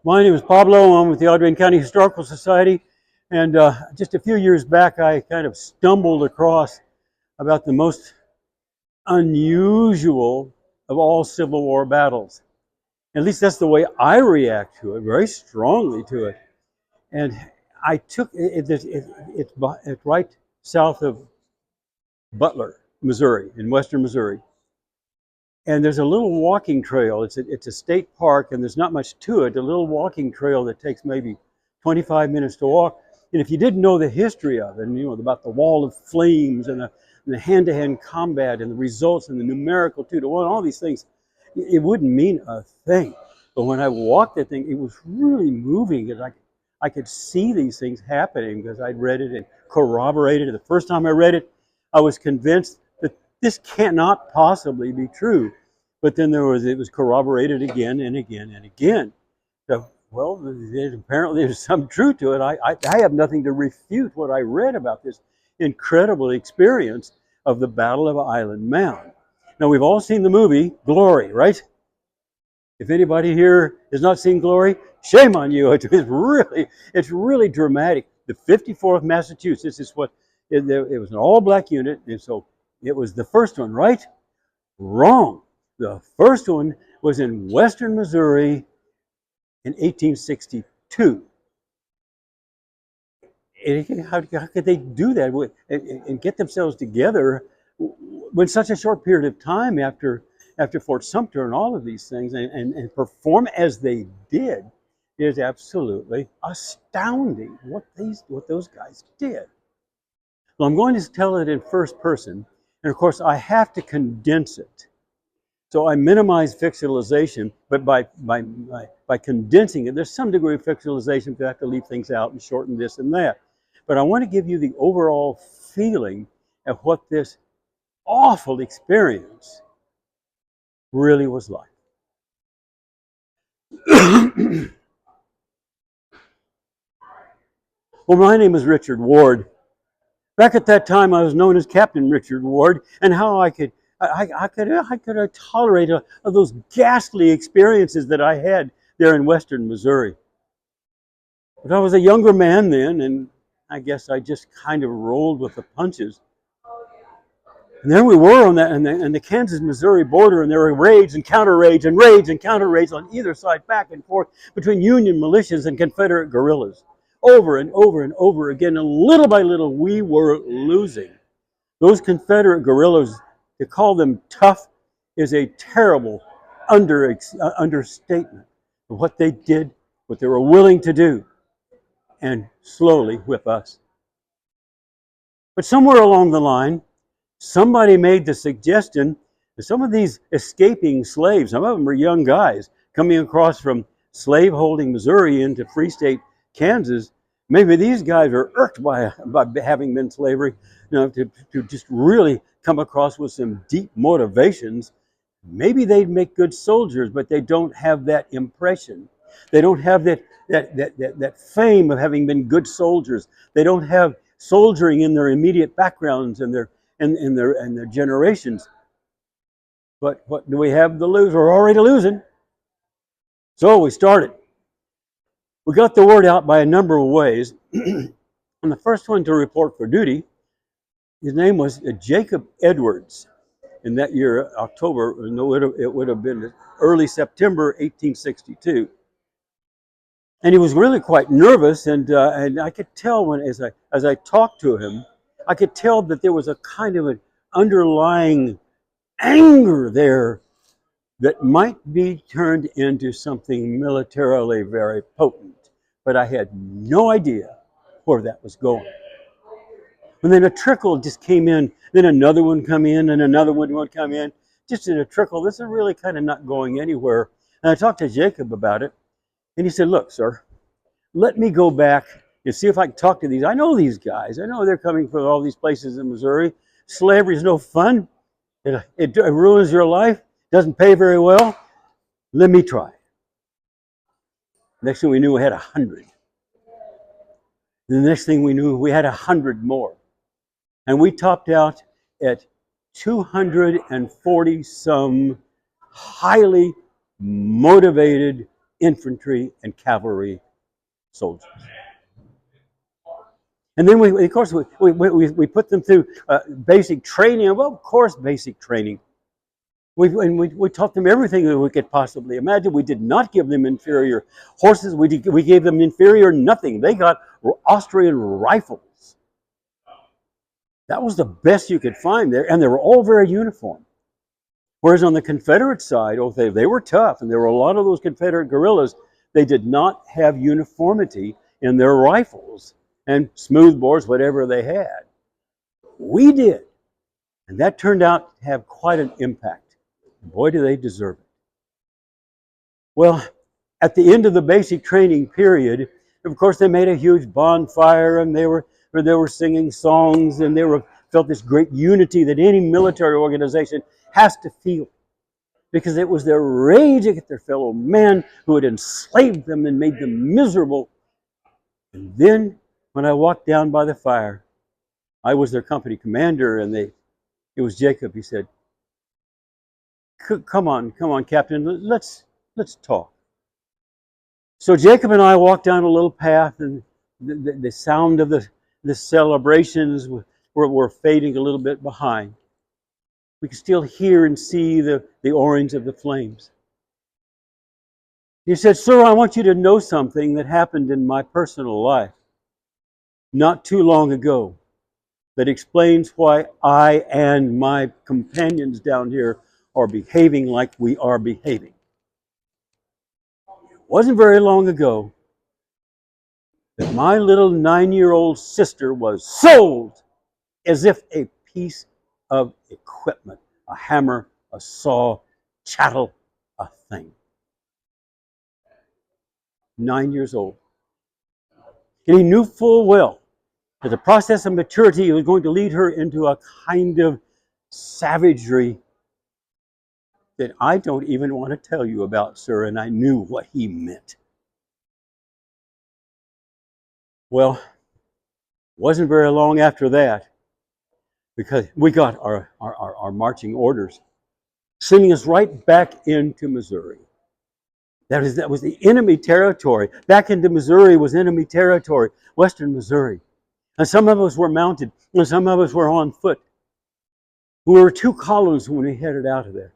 My name is Pablo. I'm with the Audrain County Historical Society. And just a few years back, I kind of stumbled across about the most unusual of all Civil War battles. At least that's the way I react to it, very strongly to it. And I took it's right south of Butler, Missouri, in western Missouri. And there's a little walking trail. It's a state park, and there's not much to it. A little walking trail that takes maybe 25 minutes to walk. And if you didn't know the history of it, and about the wall of flames and the hand-to-hand combat and the results and the numerical 2-to-1, all these things, it wouldn't mean a thing. But when I walked that thing, it was really moving, because I could see these things happening because I'd read it and corroborated it. The first time I read it, I was convinced that this cannot possibly be true. But then it was corroborated again and again and again. So, well, apparently there's some truth to it. I have nothing to refute what I read about this incredible experience of the Battle of Island Mound. Now, we've all seen the movie Glory, right? If anybody here has not seen Glory, shame on you. It's really dramatic. The 54th Massachusetts is what, it was an all-black unit, and so it was the first one, right? Wrong. The first one was in western Missouri in 1862. How could they do that and get themselves together when such a short period of time after Fort Sumter and all of these things and perform as they did is absolutely astounding what those guys did. Well, I'm going to tell it in first person, and of course I have to condense it. So I minimize fictionalization, but by condensing it, there's some degree of fictionalization because I have to leave things out and shorten this and that. But I want to give you the overall feeling of what this awful experience really was like. Well, my name is Richard Ward. Back at that time, I was known as Captain Richard Ward, and how I could tolerate those ghastly experiences that I had there in western Missouri. But I was a younger man then, and I guess I just kind of rolled with the punches. And there we were on the Kansas-Missouri border, and there were raids and counter-raids and raids and counter-raids on either side, back and forth, between Union militias and Confederate guerrillas. Over and over and over again, and little by little, we were losing. Those Confederate guerrillas, to call them tough is a terrible understatement of what they did, what they were willing to do, and slowly whip us. But somewhere along the line, somebody made the suggestion that some of these escaping slaves, some of them were young guys coming across from slave-holding Missouri into Free State Kansas, maybe these guys are irked by having been slavery, to just really come across with some deep motivations. Maybe they'd make good soldiers, but they don't have that impression. They don't have that fame of having been good soldiers. They don't have soldiering in their immediate backgrounds and their generations. But what do we have to lose? We're already losing. So we started. We got the word out by a number of ways. And the first one to report for duty, his name was Jacob Edwards. In that year, October, it would have been early September 1862. And he was really quite nervous, and I could tell as I talked to him, I could tell that there was a kind of an underlying anger there that might be turned into something militarily very potent. But I had no idea where that was going. And then a trickle just came in, then another one come in, and another one would come in. Just in a trickle. This is really kind of not going anywhere. And I talked to Jacob about it, and he said, "Look, sir, let me go back and see if I can talk to these. I know these guys. I know they're coming from all these places in Missouri. Slavery is no fun. It ruins your life. Doesn't pay very well. Let me try." Next thing we knew, we had 100. The next thing we knew, we had 100 more. And we topped out at 240 some highly motivated infantry and cavalry soldiers. And then we of course, we put them through basic training. Well, of course, basic training. We taught them everything that we could possibly imagine. We did not give them inferior horses. We gave them inferior nothing. They got Austrian rifles. That was the best you could find there, and they were all very uniform. Whereas on the Confederate side, they were tough, and there were a lot of those Confederate guerrillas. They did not have uniformity in their rifles and smoothbores, whatever they had. We did, and that turned out to have quite an impact. Boy, do they deserve it. Well, at the end of the basic training period, of course, they made a huge bonfire, and they were singing songs, and felt this great unity that any military organization has to feel, because it was their rage against their fellow men who had enslaved them and made them miserable. And then, when I walked down by the fire, I was their company commander, and it was Jacob. He said, come on, Captain, let's talk. So Jacob and I walked down a little path, and the sound of the celebrations were fading a little bit behind. We could still hear and see the orange of the flames. He said, "Sir, I want you to know something that happened in my personal life not too long ago that explains why I and my companions down here are behaving like we are behaving. It wasn't very long ago that my little 9-year-old sister was sold as if a piece of equipment, a hammer, a saw, chattel, a thing. 9 years old. And he knew full well that the process of maturity was going to lead her into a kind of savagery that I don't even want to tell you about, sir, and I knew what he meant. Well, it wasn't very long after that, because we got our marching orders, sending us right back into Missouri. That was the enemy territory. Back into Missouri was enemy territory, western Missouri. And some of us were mounted, and some of us were on foot. We were 2 columns when we headed out of there.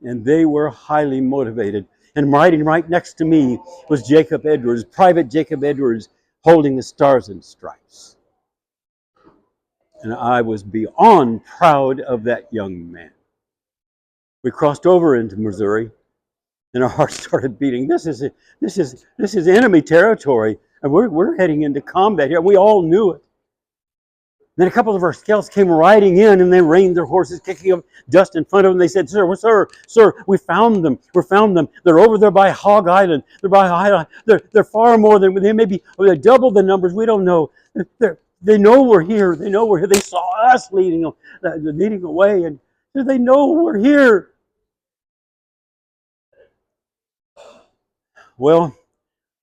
And they were highly motivated. And riding right next to me was Jacob Edwards, Private Jacob Edwards, holding the Stars and Stripes. And I was beyond proud of that young man. We crossed over into Missouri, and our hearts started beating. This is enemy territory, and we're heading into combat here. We all knew it. Then a couple of our scouts came riding in, and they reined their horses, kicking up dust in front of them. They said, sir, we found them. They're over there by Hog Island. They're far more than, they may be double the numbers. We don't know. They know we're here. They saw us leading away, and they know we're here. Well,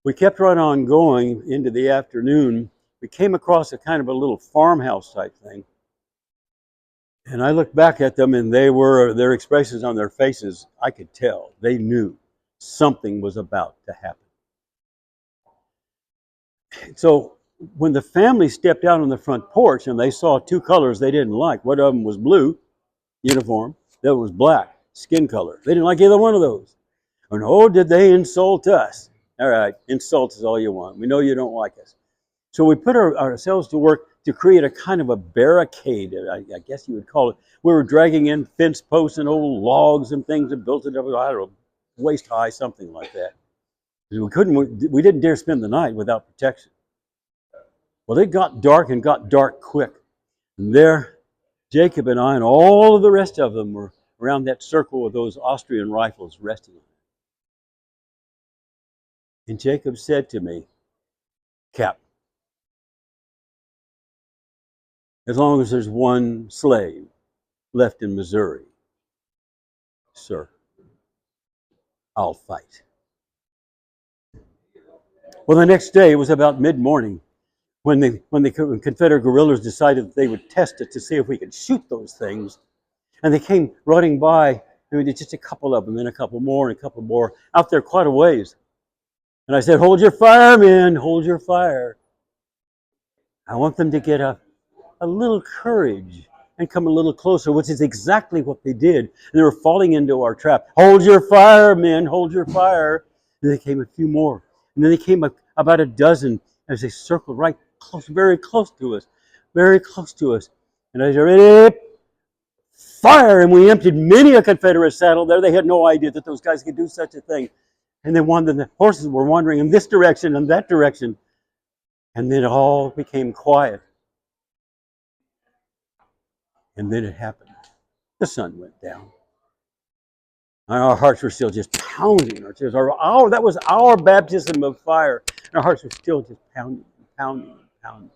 we kept right on going into the afternoon. We came across a kind of a little farmhouse type thing. And I looked back at them, and their expressions on their faces, I could tell. They knew something was about to happen. So when the family stepped out on the front porch and they saw 2 colors they didn't like, one of them was blue, uniform, the other was black, skin color. They didn't like either one of those. And oh, did they insult us. All right, insult us all you want. We know you don't like us. So we put ourselves to work to create a kind of a barricade, I guess you would call it. We were dragging in fence posts and old logs and things and built it up, I don't know, waist high, something like that. We didn't dare spend the night without protection. Well, it got dark, and got dark quick. And there, Jacob and I and all of the rest of them were around that circle with those Austrian rifles resting on it. And Jacob said to me, Cap, as long as there's one slave left in Missouri, sir, I'll fight. Well, the next day, it was about mid-morning, when the Confederate guerrillas decided that they would test it to see if we could shoot those things. And they came running by There were just a couple of them, then a couple more, and a couple more, out there quite a ways. And I said, hold your fire, men, hold your fire. I want them to get a little courage and come a little closer, which is exactly what they did. And they were falling into our trap. Hold your fire, men, hold your fire. And then came a few more. And then they came about a dozen as they circled right close, very close to us, very close to us. And I said, ready, fire! And we emptied many a Confederate saddle there. They had no idea that those guys could do such a thing. And then the horses were wandering in this direction and that direction. And then it all became quiet. And then it happened. The sun went down. And our hearts were still just pounding. That was our baptism of fire. And our hearts were still just pounding and pounding and pounding.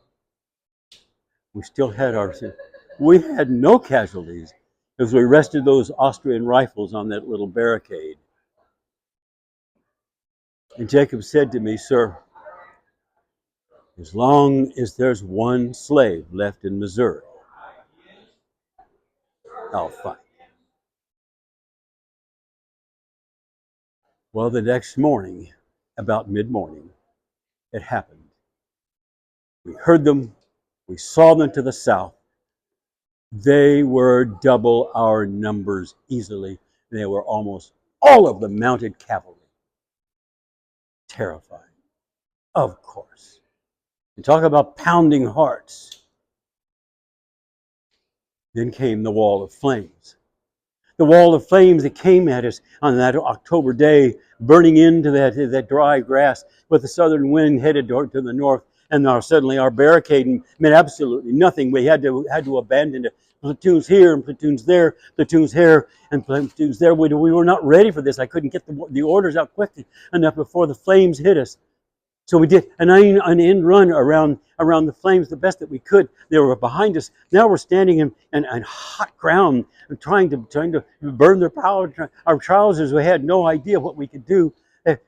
We had no casualties as we rested those Austrian rifles on that little barricade. And Jacob said to me, sir, as long as there's one slave left in Missouri, I'll fight. Well, the next morning, about mid-morning, it happened. We heard them. We saw them to the south. They were double our numbers easily. They were almost all of them mounted cavalry. Terrifying, of course. And talk about pounding hearts. Then came the wall of flames. The wall of flames that came at us on that October day, burning into that dry grass with the southern wind headed to the north. And suddenly our barricade meant absolutely nothing. We had to abandon it. Platoons here and platoons there, platoons here and platoons there. We were not ready for this. I couldn't get the orders out quickly enough before the flames hit us. So we did an end run around the flames the best that we could. They were behind us. Now we're standing in hot ground and trying to burn their power. Our trousers, we had no idea what we could do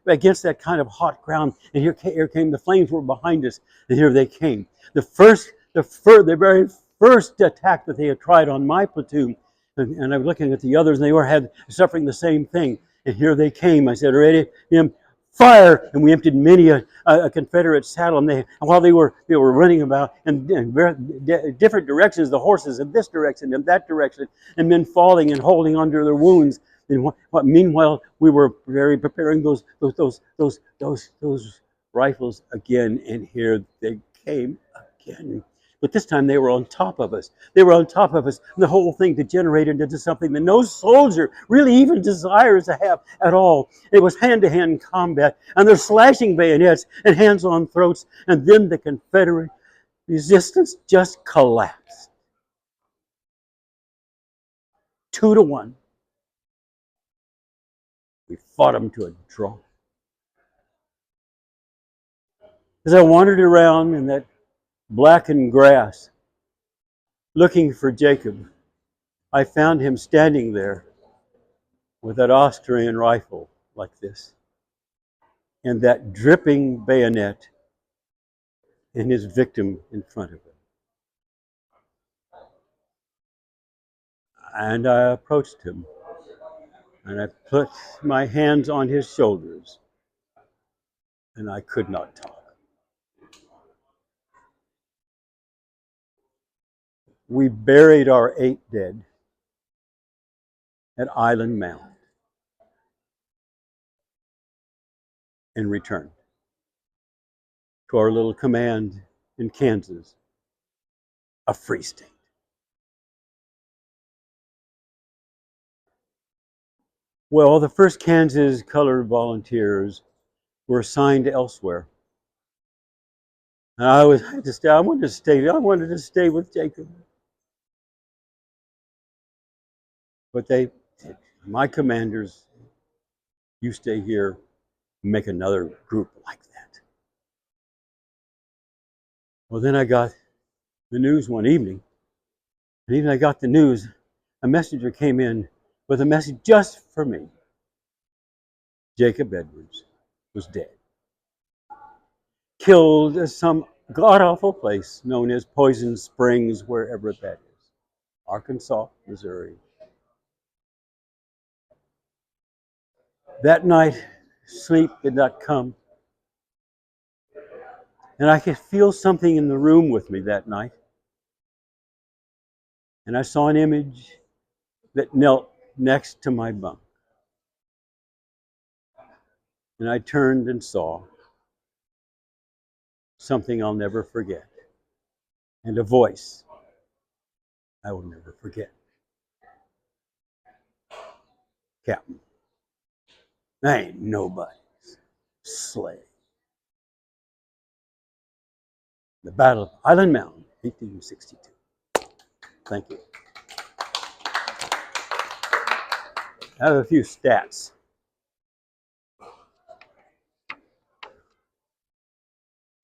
against that kind of hot ground. And here came the flames were behind us, and here they came. The very first attack that they had tried on my platoon, and I was looking at the others, and they were suffering the same thing. And here they came. I said, ready, fire! And we emptied many a Confederate saddle. And while they were running about in different directions, the horses in this direction and that direction, and men falling and holding onto their wounds. And meanwhile, we were preparing those rifles again. And here they came again. But this time they were on top of us. They were on top of us. And the whole thing degenerated into something that no soldier really even desires to have at all. It was hand-to-hand combat. And they're slashing bayonets and hands on throats. And then the Confederate resistance just collapsed. 2-1. We fought them to a draw. As I wandered around in that blackened grass, looking for Jacob, I found him standing there with that Austrian rifle like this, and that dripping bayonet, and his victim in front of him. And I approached him, and I put my hands on his shoulders, and I could not talk. We buried our 8 dead at Island Mound and returned to our little command in Kansas, a free state. Well, the first Kansas colored volunteers were assigned elsewhere. And I wanted to stay with Jacob. But my commanders, you stay here, make another group like that. Well, then I got the news one evening. And even I got the news, a messenger came in with a message just for me. Jacob Edwards was dead. Killed at some god-awful place known as Poison Springs, wherever that is. Arkansas, Missouri. That night, sleep did not come. And I could feel something in the room with me that night. And I saw an image that knelt next to my bunk. And I turned and saw something I'll never forget. And a voice I will never forget. Captain, I ain't nobody's slave. The Battle of Island Mound, 1862. Thank you. I have a few stats.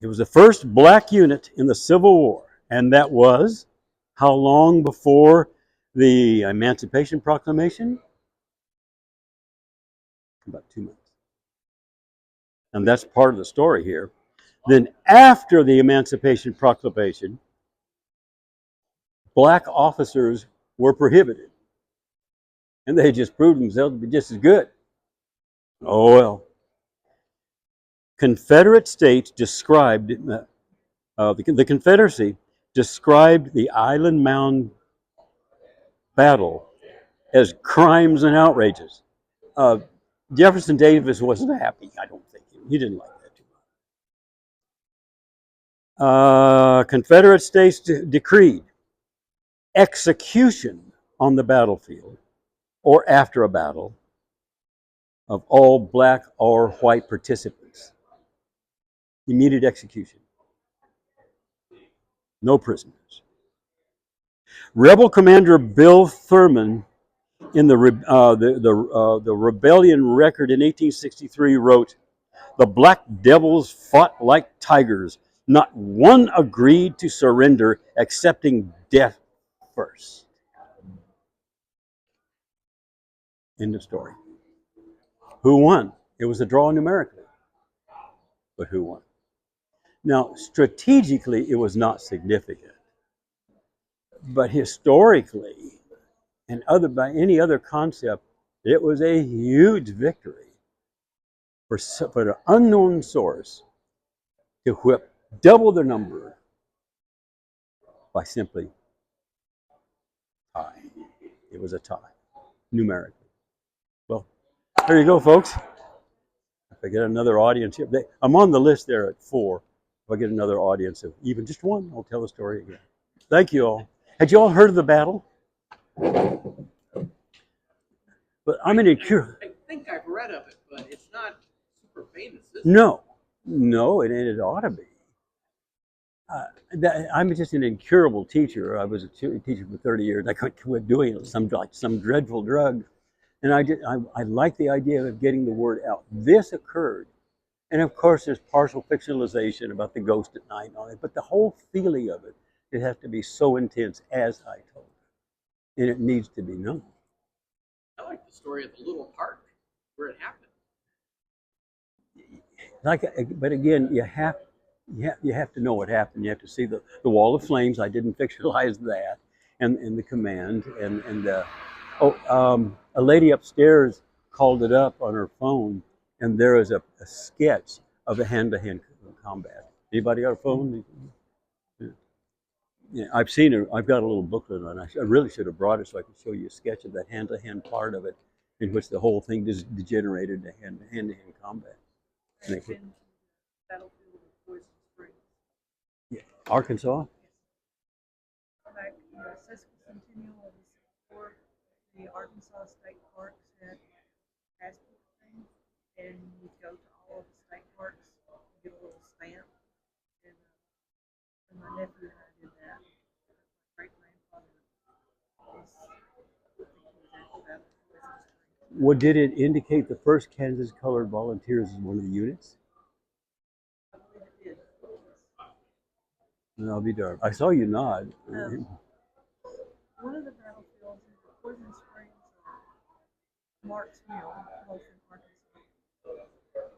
It was the first black unit in the Civil War, and that was how long before the Emancipation Proclamation? About 2 months. And that's part of the story here. Then after the Emancipation Proclamation, black officers were prohibited. And they just proved themselves to be just as good. Oh well. Confederate states described, the Confederacy described the Island Mound battle as crimes and outrages. Jefferson Davis wasn't happy, I don't think. He didn't like that too much. Confederate states decreed execution on the battlefield or after a battle of all black or white participants. Immediate execution. No prisoners. Rebel Commander Bill Thurman, in the Rebellion Record in 1863, wrote, "The Black Devils fought like tigers. Not one agreed to surrender, accepting death first." End of story. Who won? It was a draw numerically, but who won? Now, strategically, it was not significant, but historically, and by any other concept, it was a huge victory for an unknown source to whip double the number by simply tie. It was a tie, numerically. Well, there you go, folks. If I get another audience here, I'm on the list there at 4. If I get another audience of even just one, I'll tell the story again. Thank you all. Had you all heard of the battle? But I'm an incurable. I think I've read of it, but it's not super famous, is it? No, and it ought to be. I'm just an incurable teacher. I was a teacher for 30 years. I couldn't quit doing it. Some dreadful drug, and I like the idea of getting the word out. This occurred, and of course, there's partial fictionalization about the ghost at night and all that. But the whole feeling of it, it has to be so intense, as I told you, and it needs to be known. I like the story of the little park where it happened. But again, you have to know what happened. You have to see the wall of flames. I didn't fictionalize that, and the command, and a lady upstairs called it up on her phone, and there is a sketch of a hand-to-hand combat. Anybody got a phone? Yeah, I've seen it. I've got a little booklet on it. I really should have brought it so I could show you a sketch of that hand-to-hand part of it, in which the whole thing just degenerated to hand-to-hand combat. Battlefield of Poison Springs. Yeah. Arkansas? Back in the sesquicentennial of the Civil War, the Arkansas state parks had passport things, and you go to all of the state parks, get a little stamp, and my nephew and I did that. My great grandfather was, What did it indicate? The first Kansas Colored Volunteers as one of the units? I believe it did. And I'll be darned. I saw you nod. One of the battlefields in Poison Springs, Mark's Mill, both in Arkansas.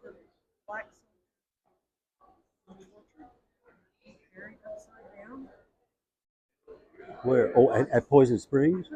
The black soldiers tortured, carried upside down. Where? Oh, at Poison Springs?